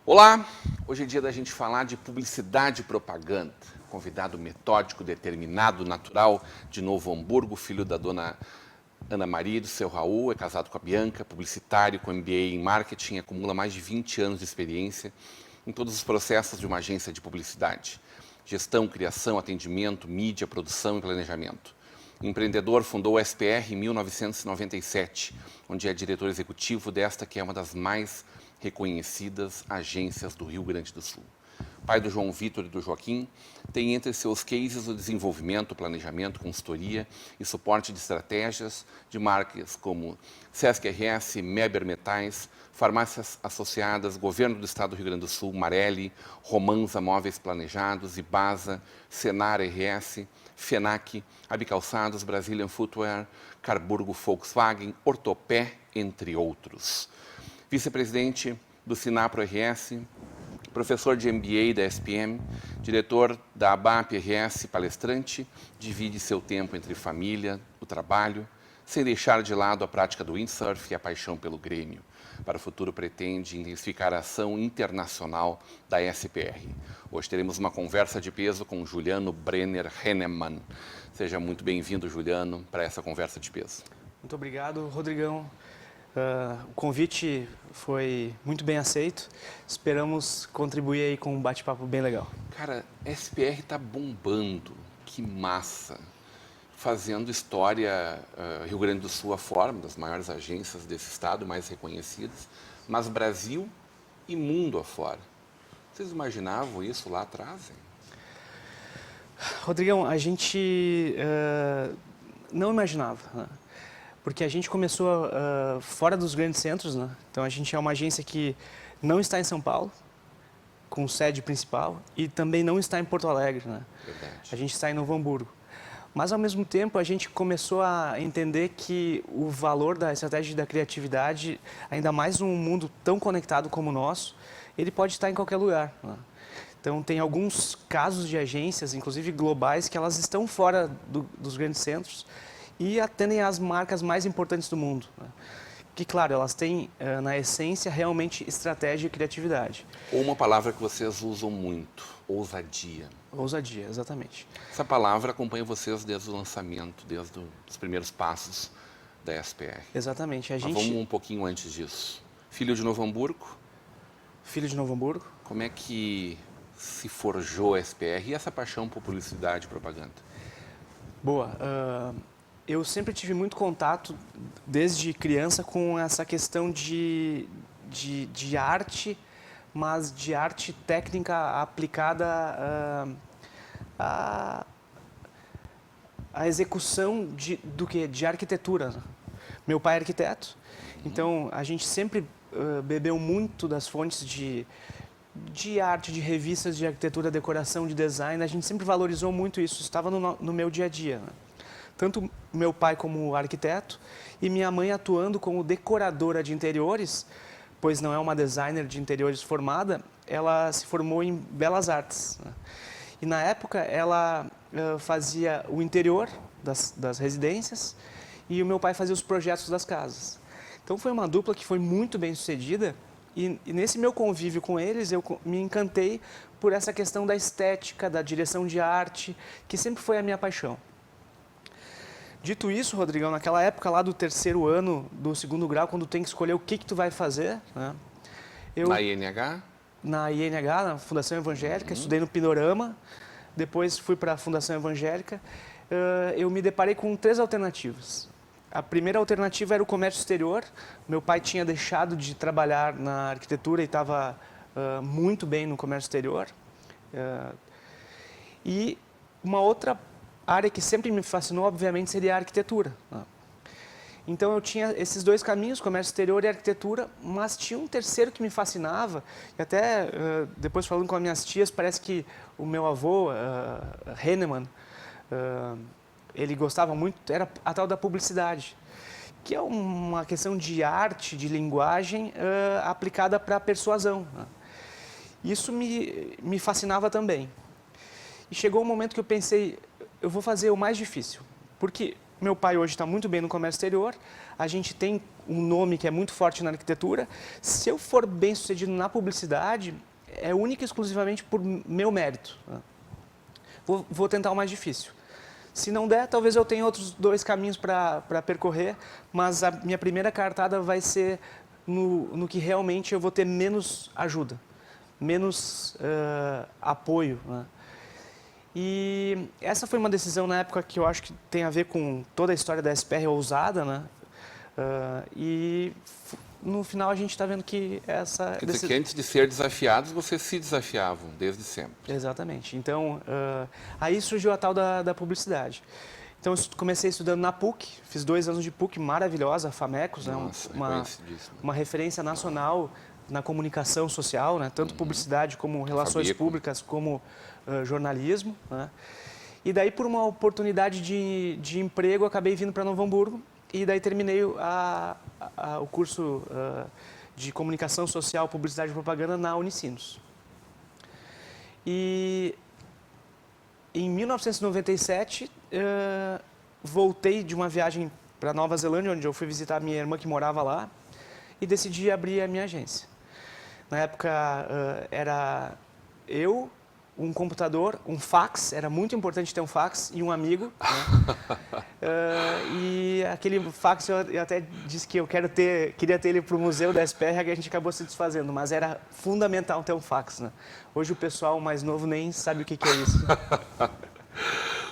Olá, hoje é dia da gente falar de publicidade e propaganda. Convidado metódico, determinado, natural de Novo Hamburgo, filho da dona Ana Maria e do seu Raul, é casado com a Bianca, publicitário com MBA em marketing, acumula mais de 20 anos de experiência em todos os processos de uma agência de publicidade. Gestão, criação, atendimento, mídia, produção e planejamento. Empreendedor, fundou a SPR em 1997, onde é diretor executivo desta que é uma das mais reconhecidas agências do Rio Grande do Sul. Pai do João Vitor e do Joaquim, tem entre seus cases o desenvolvimento, planejamento, consultoria e suporte de estratégias de marcas como Sesc RS, Meber Metais, Farmácias Associadas, Governo do Estado do Rio Grande do Sul, Marelli, Romanza Móveis Planejados, Ibasa, Senar RS, FENAC, Abicalçados, Brazilian Footwear, Carburgo Volkswagen, Ortopé, entre outros. Vice-presidente do Sinapro RS, professor de MBA da SPM, diretor da ABAP RS, palestrante, divide seu tempo entre família, o trabalho, sem deixar de lado a prática do windsurf e a paixão pelo Grêmio. Para o futuro pretende intensificar a ação internacional da SPR. Hoje teremos uma conversa de peso com Juliano Brenner Hennemann. Seja muito bem-vindo, Juliano, para essa conversa de peso. Muito obrigado, Rodrigão. O convite foi muito bem aceito. Esperamos contribuir aí com um bate-papo bem legal. Cara, SPR está bombando. Que massa! Fazendo história Rio Grande do Sul afora, uma das maiores agências desse estado, mais reconhecidas, mas Brasil e mundo afora. Vocês imaginavam isso lá atrás, hein? Rodrigão, a gente não imaginava, né? Porque a gente começou fora dos grandes centros, né? Então a gente é uma agência que não está em São Paulo, com sede principal, e também não está em Porto Alegre, né? Verdade. A gente está em Novo Hamburgo. Mas ao mesmo tempo a gente começou a entender que o valor da estratégia e da criatividade, ainda mais num mundo tão conectado como o nosso, ele pode estar em qualquer lugar, né? Então tem alguns casos de agências, inclusive globais, que elas estão fora dos grandes centros e atendem às marcas mais importantes do mundo, né? Que, claro, elas têm, na essência, realmente estratégia e criatividade. Ou uma palavra que vocês usam muito, ousadia. Ousadia, exatamente. Essa palavra acompanha vocês desde o lançamento, desde os primeiros passos da SPR. Exatamente. Mas vamos um pouquinho antes disso. Filho de Novo Hamburgo? Filho de Novo Hamburgo. Como é que se forjou a SPR e essa paixão por publicidade e propaganda? Boa. Eu sempre tive muito contato, desde criança, com essa questão de arte, mas de arte técnica aplicada à execução de arquitetura. Meu pai é arquiteto, então a gente sempre bebeu muito das fontes de arte, de revistas de arquitetura, decoração, de design. A gente sempre valorizou muito isso, estava no meu dia a dia, né? Tanto meu pai como arquiteto e minha mãe atuando como decoradora de interiores, pois não é uma designer de interiores formada, ela se formou em Belas Artes, né? E na época ela fazia o interior das residências e o meu pai fazia os projetos das casas. Então foi uma dupla que foi muito bem sucedida e nesse meu convívio com eles eu me encantei por essa questão da estética, da direção de arte, que sempre foi a minha paixão. Dito isso, Rodrigão, naquela época lá do terceiro ano do segundo grau, quando tem que escolher o que tu vai fazer, né? Na INH? Na INH, na Fundação Evangélica, estudei no Pinorama, depois fui para a Fundação Evangélica. Eu me deparei com 3 alternativas. A primeira alternativa era o comércio exterior. Meu pai tinha deixado de trabalhar na arquitetura e estava muito bem no comércio exterior. E uma outra área que sempre me fascinou, obviamente, seria a arquitetura. Então eu tinha esses 2 caminhos, comércio exterior e arquitetura, mas tinha um terceiro que me fascinava, e até depois falando com as minhas tias, parece que o meu avô, Hennemann, ele gostava muito era a tal da publicidade, que é uma questão de arte, de linguagem aplicada para a persuasão, né? Isso me fascinava também. E chegou um momento que eu pensei, eu vou fazer o mais difícil, porque meu pai hoje está muito bem no comércio exterior, a gente tem um nome que é muito forte na arquitetura. Se eu for bem sucedido na publicidade, é única e exclusivamente por meu mérito, né? Vou tentar o mais difícil. Se não der, talvez eu tenha outros 2 caminhos para percorrer, mas a minha primeira cartada vai ser no que realmente eu vou ter menos ajuda, menos apoio, né? E essa foi uma decisão na época que eu acho que tem a ver com toda a história da SPR ousada, né? E no final a gente está vendo que essa... Quer dizer que antes de ser desafiados, vocês se desafiavam, desde sempre. Exatamente. Então, aí surgiu a tal da publicidade. Então, eu comecei estudando na PUC, fiz 2 anos de PUC maravilhosa, a FAMECOS, Nossa, né? Uma referência nacional na comunicação social, né? Tanto publicidade como relações Fabico. públicas, como jornalismo, né? E daí, por uma oportunidade de emprego, eu acabei vindo para Novo Hamburgo e daí terminei o curso de comunicação social, publicidade e propaganda na Unicinos. E em 1997, voltei de uma viagem para Nova Zelândia, onde eu fui visitar a minha irmã que morava lá, e decidi abrir a minha agência. Na época, era eu, um computador, um fax, era muito importante ter um fax, e um amigo, né? E aquele fax eu até disse que queria ter ele para o museu da SPR, que a gente acabou se desfazendo, mas era fundamental ter um fax, né? Hoje o pessoal mais novo nem sabe o que é isso.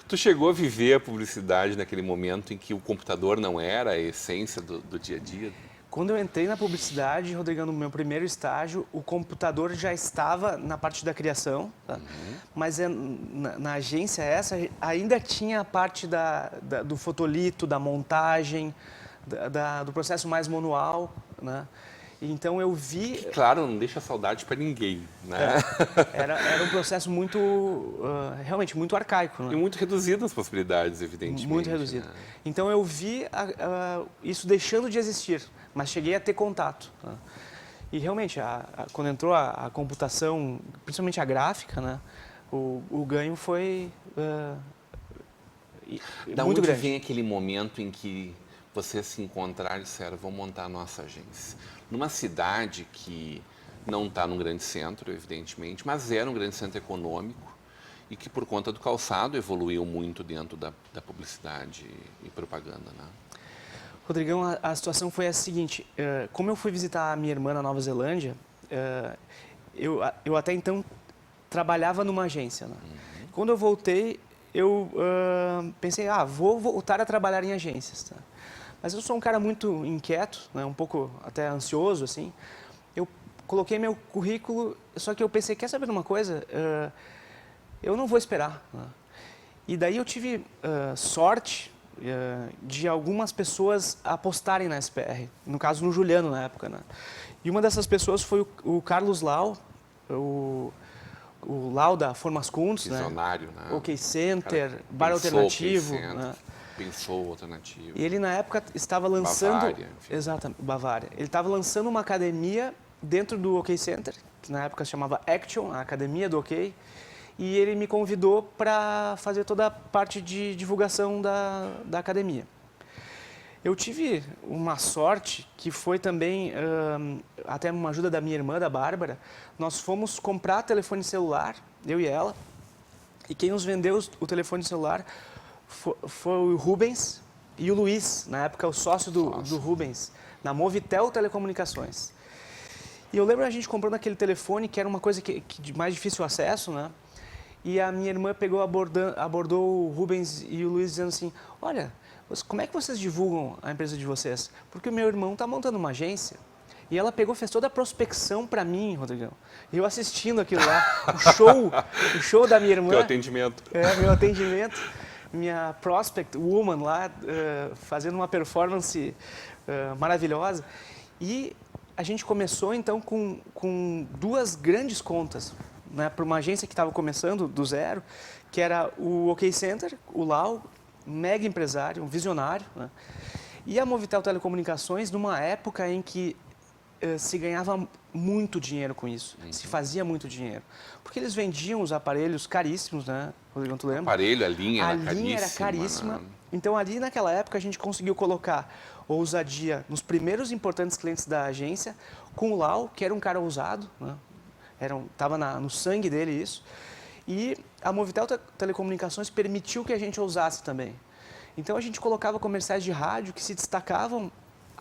Tu chegou a viver a publicidade naquele momento em que o computador não era a essência do dia a dia? Quando eu entrei na publicidade, Rodrigão, no meu primeiro estágio, o computador já estava na parte da criação, tá? Mas na agência ainda tinha a parte do fotolito, da montagem, do processo mais manual, né? Então eu vi... Claro, não deixa saudade para ninguém, né? Era um processo realmente muito arcaico, né? E muito reduzido as possibilidades, evidentemente. Muito reduzido. Né? Então eu vi isso deixando de existir, mas cheguei a ter contato, né? E realmente, quando entrou a computação, principalmente a gráfica, né, o ganho foi Da muito onde grande. vem aquele momento em que vocês se encontraram e disseram, vamos montar a nossa agência? Numa cidade que não está num grande centro, evidentemente, mas era um grande centro econômico e que, por conta do calçado, evoluiu muito dentro da publicidade e propaganda, né? Rodrigão, a situação foi a seguinte, como eu fui visitar a minha irmã na Nova Zelândia, eu até então trabalhava numa agência, né? Quando eu voltei, eu pensei, vou voltar a trabalhar em agências, tá? Mas eu sou um cara muito inquieto, né? Um pouco até ansioso, assim. Eu coloquei meu currículo, só que eu pensei, quer saber de uma coisa? Eu não vou esperar, né? E daí eu tive sorte de algumas pessoas apostarem na SPR, no caso no Juliano na época, né? E uma dessas pessoas foi o Carlos Lau, o Lau da Formas Kunz, né? Visionário, né? OK Center, Bar Alternativo, né? Pensou alternativo. E ele na época estava lançando... Bavária. Enfim. Exatamente, Bavária. Ele estava lançando uma academia dentro do OK Center, que na época se chamava Action, a academia do OK, e ele me convidou para fazer toda a parte de divulgação da academia. Eu tive uma sorte que foi também, até uma ajuda da minha irmã, da Bárbara, nós fomos comprar telefone celular, eu e ela, e quem nos vendeu o telefone celular foi o Rubens e o Luiz, na época o sócio do Rubens, na Movitel Telecomunicações. E eu lembro a gente comprando aquele telefone, que era uma coisa que de mais difícil acesso, né? E a minha irmã abordou o Rubens e o Luiz dizendo assim, olha, como é que vocês divulgam a empresa de vocês? Porque o meu irmão está montando uma agência. E ela fez toda a prospecção para mim, Rodrigão. E eu assistindo aquilo lá, o show da minha irmã. Teu atendimento. Meu atendimento. Minha prospect woman lá, fazendo uma performance maravilhosa. E a gente começou, então, com 2 grandes contas, né, para uma agência que estava começando do zero, que era o OK Center, o Lau, mega empresário, um visionário, né? E a Movitel Telecomunicações numa época em que se ganhava muito dinheiro com isso, se fazia muito dinheiro. Porque eles vendiam os aparelhos caríssimos, né? Rodrigo, tu lembra? Aparelho, a linha A era linha caríssima. era caríssima. Né? Então, ali naquela época, a gente conseguiu colocar ousadia nos primeiros importantes clientes da agência, com o Lau, que era um cara ousado, né? Tava no sangue dele isso. E a Movitel Telecomunicações permitiu que a gente ousasse também. Então, a gente colocava comerciais de rádio que se destacavam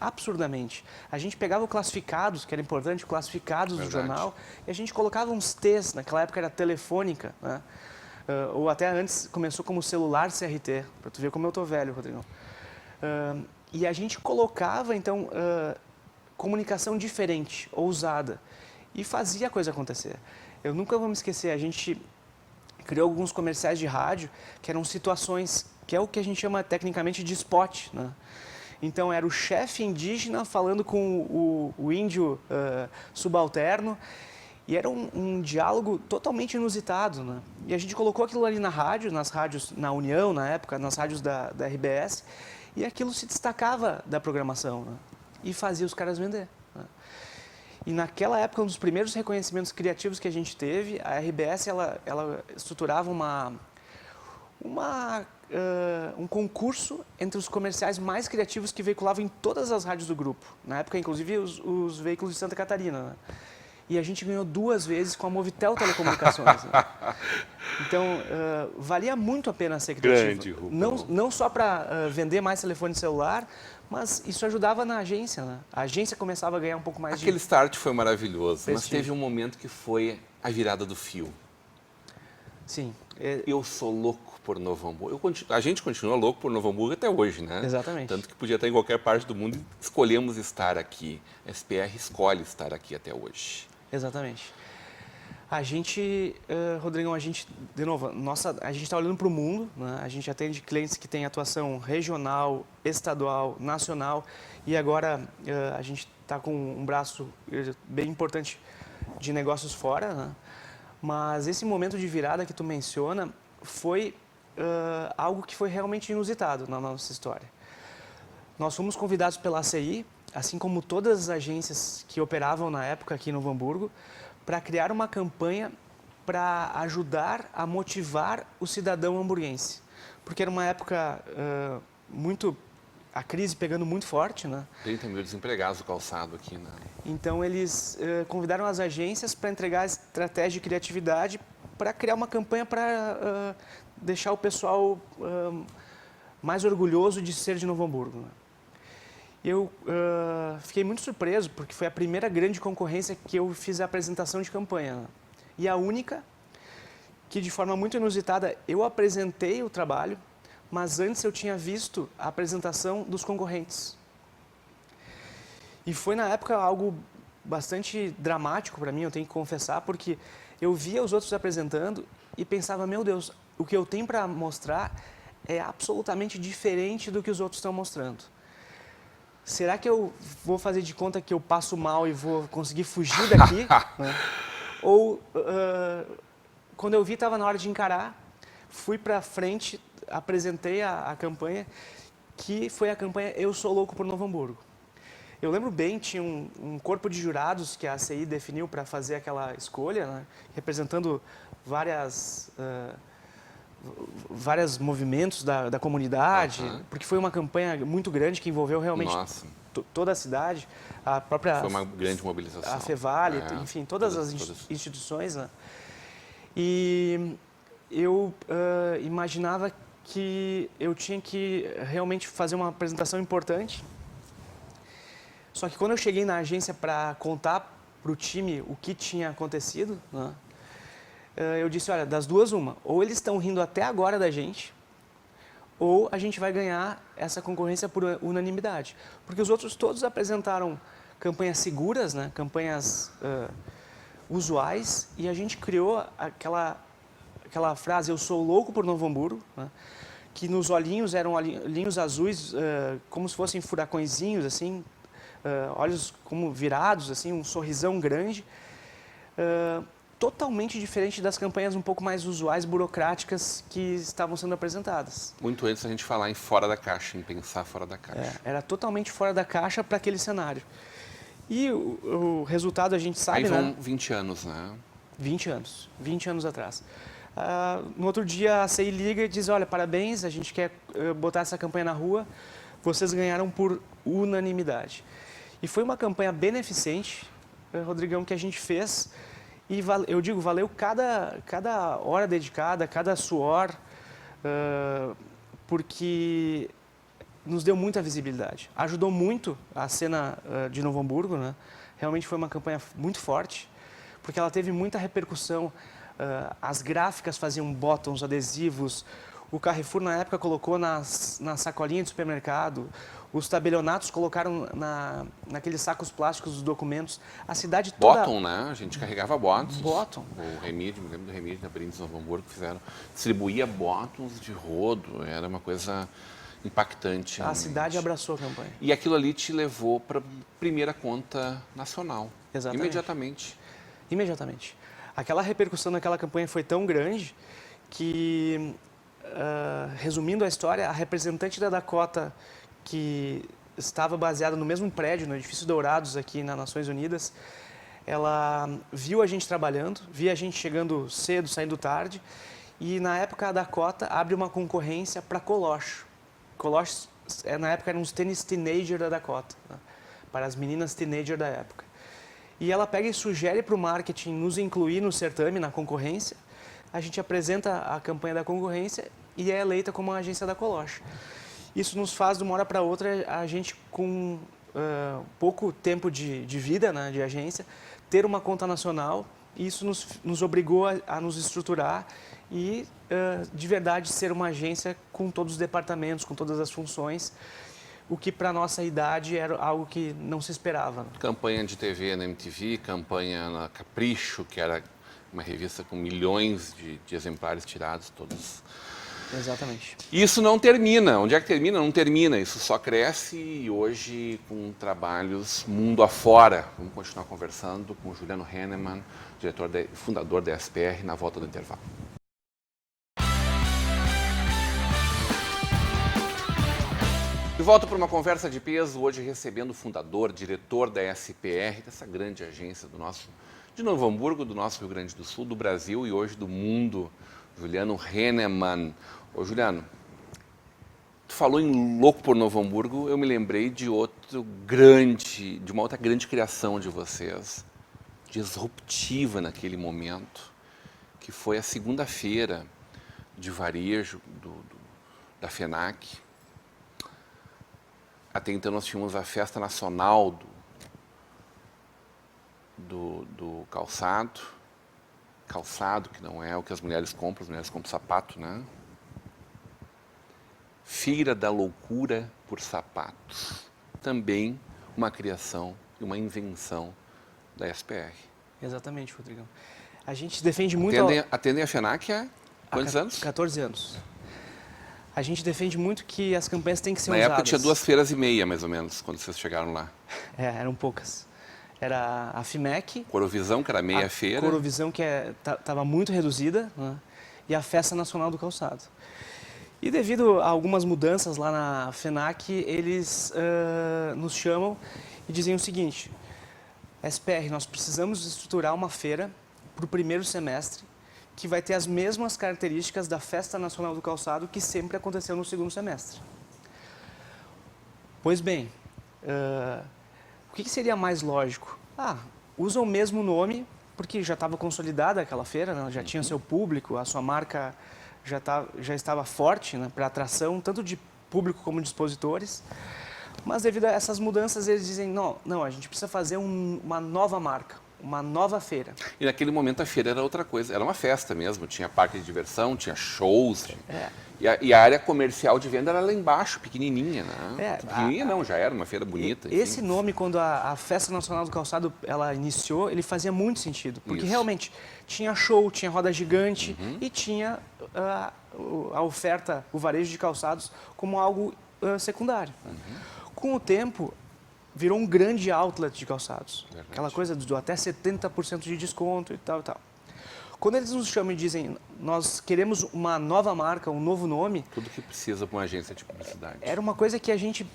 absurdamente. A gente pegava o classificados, que era importante, classificados do jornal, e a gente colocava uns T's, naquela época era telefônica, né? Ou até antes começou como celular CRT, para tu ver como eu tô velho, Rodrigo. E a gente colocava, então, comunicação diferente, ousada, e fazia a coisa acontecer. Eu nunca vou me esquecer, a gente criou alguns comerciais de rádio que eram situações, que é o que a gente chama tecnicamente de spot, né? Então, era o chefe indígena falando com o índio subalterno, e era um diálogo totalmente inusitado, né? E a gente colocou aquilo ali na rádio, nas rádios, na União, na época, nas rádios da RBS, e aquilo se destacava da programação, né? E fazia os caras vender, né? E naquela época, um dos primeiros reconhecimentos criativos que a gente teve, a RBS, ela estruturava um concurso entre os comerciais mais criativos que veiculavam em todas as rádios do grupo. Na época, inclusive, os veículos de Santa Catarina, né? E a gente ganhou 2 vezes com a Movitel Telecomunicações. Né? Então, valia muito a pena ser criativo. Não só para vender mais telefone celular, mas isso ajudava na agência. Né? A agência começava a ganhar um pouco mais Aquele start foi maravilhoso, prestígio. mas teve um momento que foi a virada do fio. Sim. Eu sou louco por Novo Hamburgo. A gente continua louco por Novo Hamburgo até hoje, né? Exatamente. Tanto que podia estar em qualquer parte do mundo e escolhemos estar aqui. A SPR escolhe estar aqui até hoje. Exatamente. A gente, Rodrigão, de novo, a gente está olhando para o mundo, né? A gente atende clientes que têm atuação regional, estadual, nacional, e agora a gente está com um braço bem importante de negócios fora, né? Mas esse momento de virada que tu menciona foi algo que foi realmente inusitado na nossa história. Nós fomos convidados pela ACI, assim como todas as agências que operavam na época aqui no Novo Hamburgo, para criar uma campanha para ajudar a motivar o cidadão hamburguense. Porque era uma época a crise pegando muito forte, né? 30 mil desempregados no calçado aqui, né? Então, eles convidaram as agências para entregar estratégia e criatividade para criar uma campanha para deixar o pessoal mais orgulhoso de ser de Novo Hamburgo. Né? Eu fiquei muito surpreso, porque foi a primeira grande concorrência que eu fiz a apresentação de campanha. Né? E a única que, de forma muito inusitada, eu apresentei o trabalho, mas antes eu tinha visto a apresentação dos concorrentes. E foi, na época, algo bastante dramático para mim, eu tenho que confessar, porque eu via os outros apresentando e pensava, meu Deus, o que eu tenho para mostrar é absolutamente diferente do que os outros estão mostrando. Será que eu vou fazer de conta que eu passo mal e vou conseguir fugir daqui? Né? Ou, quando eu vi, estava na hora de encarar, fui para frente, apresentei a campanha, que foi a campanha Eu Sou Louco por Novo Hamburgo. Eu lembro bem, tinha um corpo de jurados que a ACI definiu para fazer aquela escolha, né? Representando vários movimentos da comunidade, porque foi uma campanha muito grande que envolveu realmente toda a cidade, a própria... Foi uma grande mobilização. A Fevale, enfim, todas as instituições. Né? E eu imaginava que eu tinha que realmente fazer uma apresentação importante. Só que quando eu cheguei na agência para contar para o time o que tinha acontecido, né? Eu disse, olha, das duas uma, ou eles estão rindo até agora da gente, ou a gente vai ganhar essa concorrência por unanimidade. Porque os outros todos apresentaram campanhas seguras, né? Campanhas usuais, e a gente criou aquela frase, eu sou louco por Novo Hamburgo, né? Que nos olhinhos eram olhinhos azuis, como se fossem furacõezinhos, assim, olhos como virados, assim, um sorrisão grande. totalmente diferente das campanhas um pouco mais usuais, burocráticas que estavam sendo apresentadas. Muito antes da gente falar em fora da caixa, em pensar fora da caixa. Era totalmente fora da caixa para aquele cenário. E o resultado a gente sabe, Aí vão né? 20 anos, né? 20 anos atrás. No outro dia a CEI liga e diz, olha, parabéns, a gente quer botar essa campanha na rua, vocês ganharam por unanimidade. E foi uma campanha beneficente, Rodrigão, que a gente fez, e eu digo, valeu cada hora dedicada, cada suor, porque nos deu muita visibilidade. Ajudou muito a cena de Novo Hamburgo, né? Realmente foi uma campanha muito forte, porque ela teve muita repercussão. As gráficas faziam botões, adesivos, o Carrefour na época colocou na sacolinha de supermercado, os tabelionatos colocaram naqueles sacos plásticos dos documentos, a cidade toda... Bottom, né? A gente carregava bottoms. Bottom. O Remídio, me lembro do Remídio da Brindes Novo Hamburgo, fizeram, distribuía bottoms de rodo, era uma coisa impactante. A realmente. cidade abraçou a campanha. E aquilo ali te levou para a primeira conta nacional. Exatamente. Imediatamente. Aquela repercussão daquela campanha foi tão grande que, resumindo a história, a representante da Dakota, que estava baseada no mesmo prédio, no Edifício Dourados, aqui nas Nações Unidas, ela viu a gente trabalhando, via a gente chegando cedo, saindo tarde, e na época a Dakota abre uma concorrência para Colocho. Colocho, na época, eram os tênis teenager da Dakota, né? Para as meninas teenager da época. E ela pega e sugere para o marketing nos incluir no certame, na concorrência. A gente apresenta a campanha da concorrência e é eleita como a agência da Colocho. Isso nos faz, de uma hora para outra, a gente com pouco tempo de vida, né, de agência, ter uma conta nacional. E isso nos obrigou a nos estruturar e, de verdade, ser uma agência com todos os departamentos, com todas as funções, o que para a nossa idade era algo que não se esperava. Campanha de TV na MTV, campanha na Capricho, que era uma revista com milhões de exemplares tirados, todos. Exatamente. Isso não termina. Onde é que termina? Não termina. Isso só cresce e hoje com trabalhos mundo afora. Vamos continuar conversando com o Juliano Hennemann, fundador da SPR, na volta do intervalo. De volta para uma conversa de peso, hoje recebendo o fundador, diretor da SPR, dessa grande agência de Novo Hamburgo, do nosso Rio Grande do Sul, do Brasil e hoje do mundo, Juliano Hennemann. Ô Juliano, tu falou em Louco por Novo Hamburgo, eu me lembrei de uma outra grande criação de vocês, disruptiva naquele momento, que foi a segunda-feira de varejo da FENAC. Até então nós tínhamos a festa nacional do calçado, que não é o que as mulheres compram sapato, né? Feira da Loucura por Sapatos, também uma criação e uma invenção da SPR. Exatamente, Rodrigão. A gente defende muito... Atendem a FENAC há quantos anos? 14 anos. A gente defende muito que as campanhas têm que ser Na usadas. época tinha 2 feiras e meia, mais ou menos, quando vocês chegaram lá. Eram poucas. Era a FIMEC. Corovisão, que era meia a feira. Corovisão, que estava muito reduzida, né? E a Festa Nacional do Calçado. E devido a algumas mudanças lá na FENAC, eles nos chamam e dizem o seguinte: SPR, nós precisamos estruturar uma feira para o primeiro semestre que vai ter as mesmas características da Festa Nacional do Calçado que sempre aconteceu no segundo semestre. Pois bem, o que seria mais lógico? Usa o mesmo nome, porque já estava consolidada aquela feira, né? Já tinha seu público, a sua marca já estava forte, né, para atração, tanto de público como de expositores. Mas devido a essas mudanças, eles dizem, não, a gente precisa fazer uma nova marca, uma nova feira. E naquele momento a feira era outra coisa, era uma festa mesmo, tinha parque de diversão, tinha shows. E a área comercial de venda era lá embaixo, pequenininha, né? Pequenininha não, já era uma feira bonita. Esse nome, quando a Festa Nacional do Calçado ela iniciou, ele fazia muito sentido, porque realmente tinha show, tinha roda gigante e tinha a oferta, o varejo de calçados como algo secundário. Com o tempo, virou um grande outlet de calçados. Verdade. Aquela coisa do até 70% de desconto e tal e tal. Quando eles nos chamam e dizem, nós queremos uma nova marca, um novo nome, Tudo que precisa para uma agência de publicidade. era uma coisa que a gente,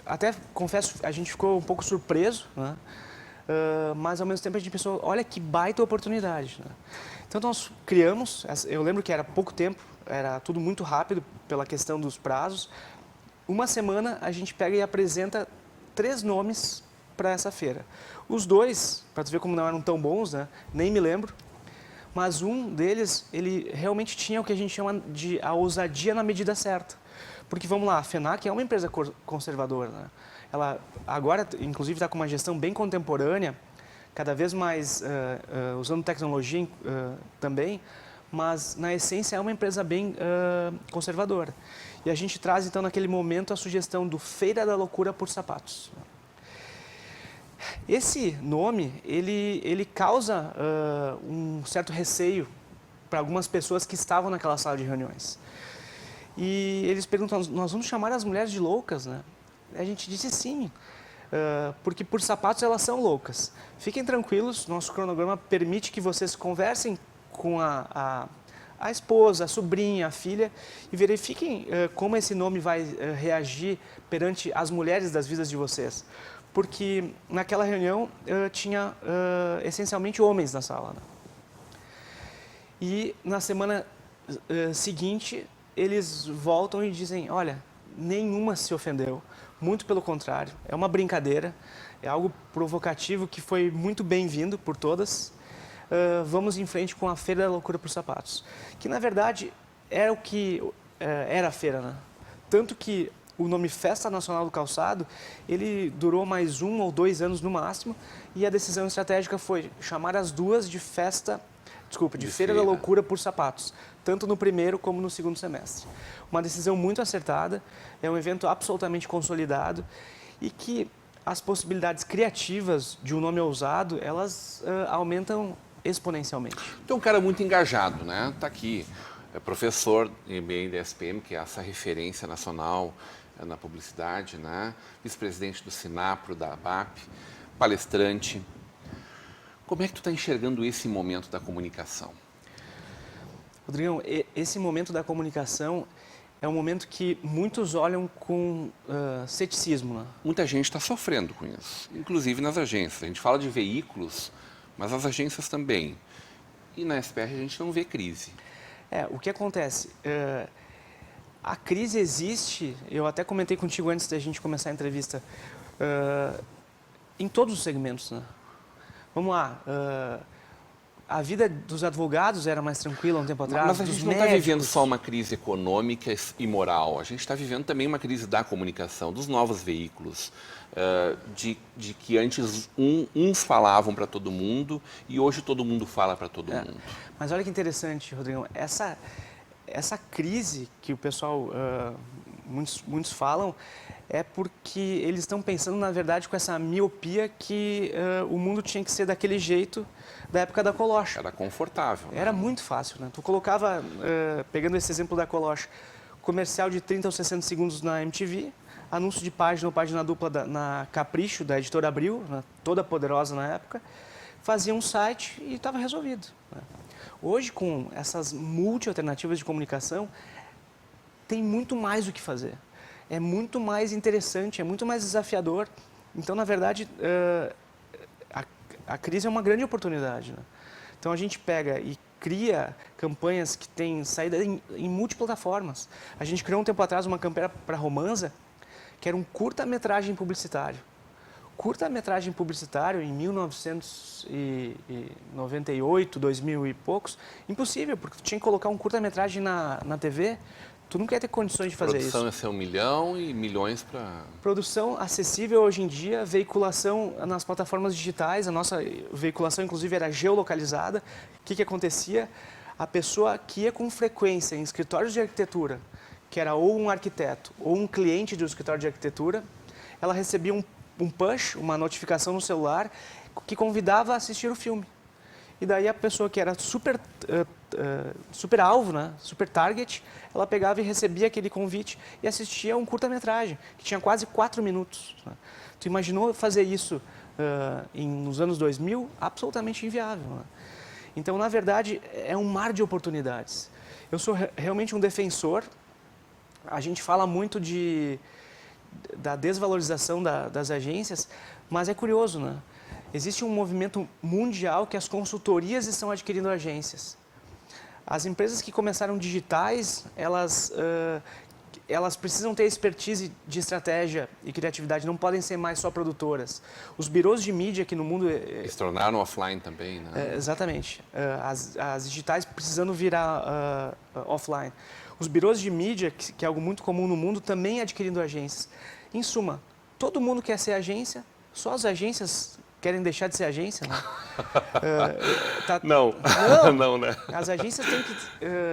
até confesso, a gente ficou um pouco surpreso, né? Mas ao mesmo tempo a gente pensou, olha que baita oportunidade, né? Então nós criamos, eu lembro que era pouco tempo, era tudo muito rápido pela questão dos prazos. Uma semana a gente pega e apresenta 3 nomes para essa feira. Os 2, para tu ver como não eram tão bons, né? Nem me lembro, mas um deles, ele realmente tinha o que a gente chama de a ousadia na medida certa. Porque, vamos lá, a FENAC é uma empresa conservadora, né? Ela agora, inclusive, está com uma gestão bem contemporânea, cada vez mais usando tecnologia também, mas, na essência, é uma empresa bem conservadora. E a gente traz, então, naquele momento, a sugestão do Feira da Loucura por Sapatos. Esse nome, ele causa um certo receio para algumas pessoas que estavam naquela sala de reuniões. E eles perguntam, nós vamos chamar as mulheres de loucas, né? A gente disse sim, porque por sapatos elas são loucas. Fiquem tranquilos, nosso cronograma permite que vocês conversem com a esposa, a sobrinha, a filha e verifiquem como esse nome vai reagir perante as mulheres das vidas de vocês. Porque naquela reunião tinha essencialmente homens na sala, né? E na semana seguinte eles voltam e dizem, olha, nenhuma se ofendeu, muito pelo contrário, é uma brincadeira, é algo provocativo que foi muito bem-vindo por todas. Vamos em frente com a Feira da Loucura por Sapatos, que na verdade era o que era a feira, né? Tanto que o nome Festa Nacional do Calçado, ele durou mais 1 ou 2 anos no máximo, e a decisão estratégica foi chamar as duas de Feira da Loucura por Sapatos, tanto no primeiro como no segundo semestre. Uma decisão muito acertada, é um evento absolutamente consolidado e que as possibilidades criativas de um nome ousado, elas aumentam exponencialmente. Então, um cara muito engajado, né? Está aqui, é professor em MBA da SPM, que é essa referência nacional na publicidade, né? Vice-presidente do Sinapro, da ABAP, palestrante. Como é que tu está enxergando esse momento da comunicação? Rodrigão, esse momento da comunicação é um momento que muitos olham com ceticismo, né? Muita gente está sofrendo com isso, inclusive nas agências. A gente fala de veículos, mas as agências também. E na SPR a gente não vê crise. O que acontece? A crise existe, eu até comentei contigo antes da gente começar a entrevista, em todos os segmentos, né? Vamos lá, a vida dos advogados era mais tranquila um tempo atrás. Mas a gente não está vivendo só uma crise econômica e moral, a gente está vivendo também uma crise da comunicação, dos novos veículos, de que antes uns falavam para todo mundo e hoje todo mundo fala para todo mundo. Mas olha que interessante, Rodrigo, essa crise que o pessoal, muitos falam, é porque eles estão pensando, na verdade, com essa miopia que o mundo tinha que ser daquele jeito da época da Colocha. Era confortável. Né? Era muito fácil, né? Tu colocava, pegando esse exemplo da Colocha, comercial de 30 ou 60 segundos na MTV, anúncio de página ou página dupla na Capricho, da editora Abril, né? Toda poderosa na época, fazia um site e estava resolvido, né? Hoje, com essas multi-alternativas de comunicação, tem muito mais o que fazer. É muito mais interessante, é muito mais desafiador. Então, na verdade, a crise é uma grande oportunidade, né? Então, a gente pega e cria campanhas que têm saída em multiplataformas. A gente criou um tempo atrás uma campanha para Romanza, que era um curta-metragem publicitário. Curta-metragem publicitário em 1998, 2000 e poucos, impossível, porque tu tinha que colocar um curta-metragem na TV, tu nunca ia ter condições de fazer isso. Produção ia ser 1 milhão e milhões para... Produção acessível hoje em dia, veiculação nas plataformas digitais, a nossa veiculação inclusive era geolocalizada. O que acontecia? A pessoa que ia com frequência em escritórios de arquitetura, que era ou um arquiteto ou um cliente do escritório de arquitetura, ela recebia um push, uma notificação no celular que convidava a assistir o filme. E daí a pessoa que era super alvo, né? Super target, ela pegava e recebia aquele convite e assistia um curta-metragem, que tinha quase 4 minutos. Né? Tu imaginou fazer isso nos anos 2000? Absolutamente inviável. Né? Então, na verdade, é um mar de oportunidades. Eu sou realmente um defensor. A gente fala muito da desvalorização das agências, mas é curioso, né? Existe um movimento mundial que as consultorias estão adquirindo agências. As empresas que começaram digitais, elas precisam ter expertise de estratégia e criatividade, não podem ser mais só produtoras. Os birôs de mídia aqui no mundo... Se tornaram offline também, né? Exatamente. As digitais precisando virar offline. Os birôs de mídia, que é algo muito comum no mundo, também adquirindo agências. Em suma, todo mundo quer ser agência, só as agências querem deixar de ser agência, né? Não, né? As agências têm que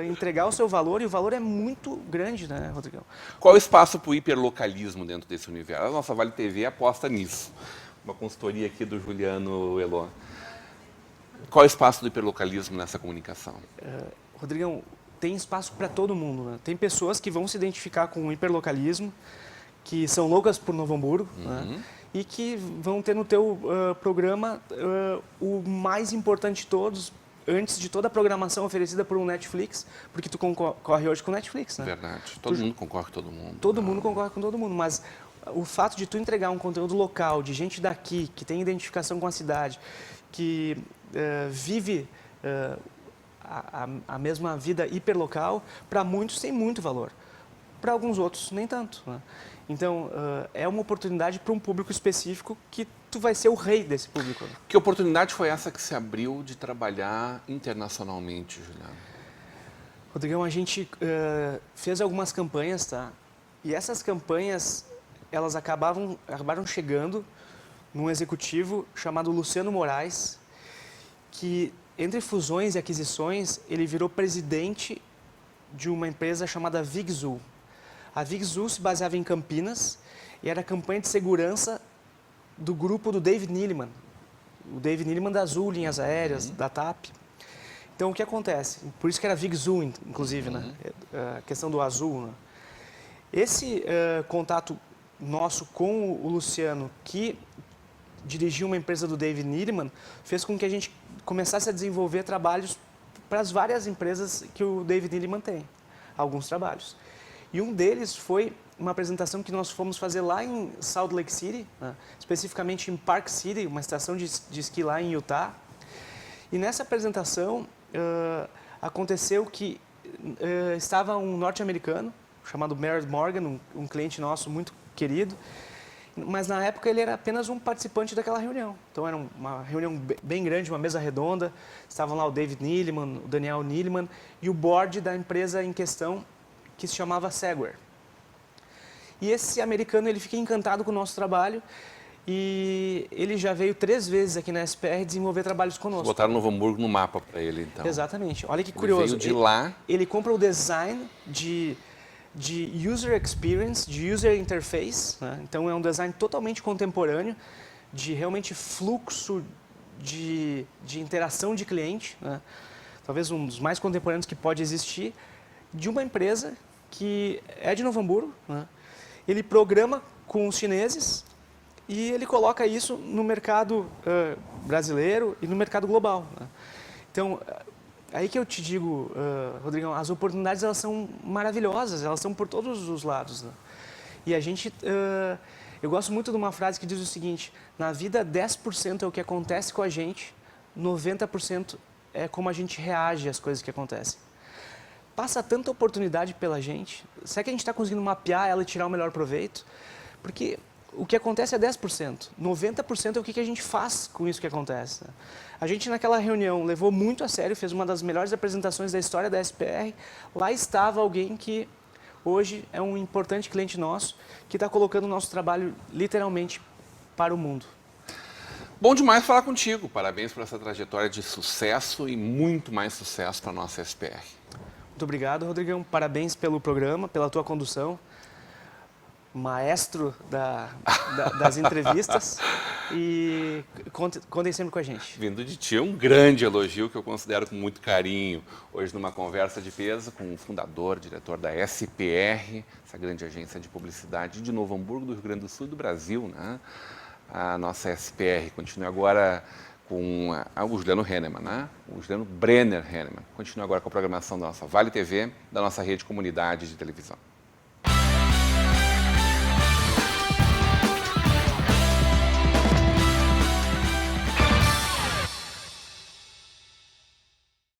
entregar o seu valor, e o valor é muito grande, né, Rodrigão? Qual o espaço para o hiperlocalismo dentro desse universo? A nossa Vale TV aposta nisso. Uma consultoria aqui do Juliano Elon. Qual o espaço do hiperlocalismo nessa comunicação? Rodrigão, tem espaço para todo mundo, né? Tem pessoas que vão se identificar com o hiperlocalismo, que são loucas por Novo Hamburgo, né? E que vão ter no teu programa o mais importante de todos, antes de toda a programação oferecida por um Netflix, porque tu concorre hoje com o Netflix, né? Verdade. Todo mundo concorre com todo mundo. Todo mundo concorre com todo mundo, mas o fato de tu entregar um conteúdo local, de gente daqui, que tem identificação com a cidade, que vive a mesma vida hiperlocal, para muitos tem muito valor. Para alguns outros, nem tanto, né? Então, é uma oportunidade para um público específico que tu vai ser o rei desse público. Que oportunidade foi essa que se abriu de trabalhar internacionalmente, Juliano? Rodrigão, a gente fez algumas campanhas, tá? E essas campanhas, elas acabaram chegando num executivo chamado Luciano Moraes, que, entre fusões e aquisições, ele virou presidente de uma empresa chamada Vigzul. A Vigzul se baseava em Campinas e era a campanha de segurança do grupo do David Neeleman. O David Neeleman da Azul, linhas aéreas, da TAP. Então, o que acontece? Por isso que era Vigzul, inclusive, né? A questão do azul, né? Esse contato nosso com o Luciano, que dirigiu uma empresa do David Neeleman, fez com que a gente começasse a desenvolver trabalhos para as várias empresas que o David Neeleman tem. Alguns trabalhos. E um deles foi uma apresentação que nós fomos fazer lá em Salt Lake City, né? Especificamente em Park City, uma estação de esqui lá em Utah. E nessa apresentação aconteceu que estava um norte-americano chamado Meredith Morgan, um cliente nosso muito querido, mas na época ele era apenas um participante daquela reunião. Então era uma reunião bem grande, uma mesa redonda, estavam lá o David Neeleman, o Daniel Neeleman e o board da empresa em questão, que se chamava Segware. E esse americano, ele fica encantado com o nosso trabalho e ele já veio 3 vezes aqui na SPR desenvolver trabalhos conosco. Botaram Novo Hamburgo no mapa para ele, então. Exatamente. Olha que curioso. Ele veio de lá. Ele compra o design de user experience, de user interface, né? Então é um design totalmente contemporâneo, de realmente fluxo de interação de cliente, né? Talvez um dos mais contemporâneos que pode existir, de uma empresa que é de Novo Hamburgo, né? Ele programa com os chineses e ele coloca isso no mercado brasileiro e no mercado global, né? Então, aí que eu te digo, Rodrigão, as oportunidades elas são maravilhosas, elas estão por todos os lados, né? E a gente, eu gosto muito de uma frase que diz o seguinte: na vida 10% é o que acontece com a gente, 90% é como a gente reage às coisas que acontecem. Passa tanta oportunidade pela gente, será que a gente está conseguindo mapear ela e tirar o melhor proveito? Porque o que acontece é 10%, 90% é o que a gente faz com isso que acontece, né? A gente naquela reunião levou muito a sério, fez uma das melhores apresentações da história da SPR, lá estava alguém que hoje é um importante cliente nosso, que está colocando o nosso trabalho literalmente para o mundo. Bom demais falar contigo, parabéns por essa trajetória de sucesso e muito mais sucesso para a nossa SPR. Muito obrigado, Rodrigão. Parabéns pelo programa, pela tua condução. Maestro das entrevistas. E contem sempre com a gente. Vindo de ti, um grande elogio que eu considero com muito carinho. Hoje, numa conversa de peso com o fundador, diretor da SPR, essa grande agência de publicidade de Novo Hamburgo, do Rio Grande do Sul e do Brasil, né? A nossa SPR continua agora com o Juliano Hennemann, né? O Juliano Brenner Hennemann. Continua agora com a programação da nossa Vale TV, da nossa rede comunidade de televisão.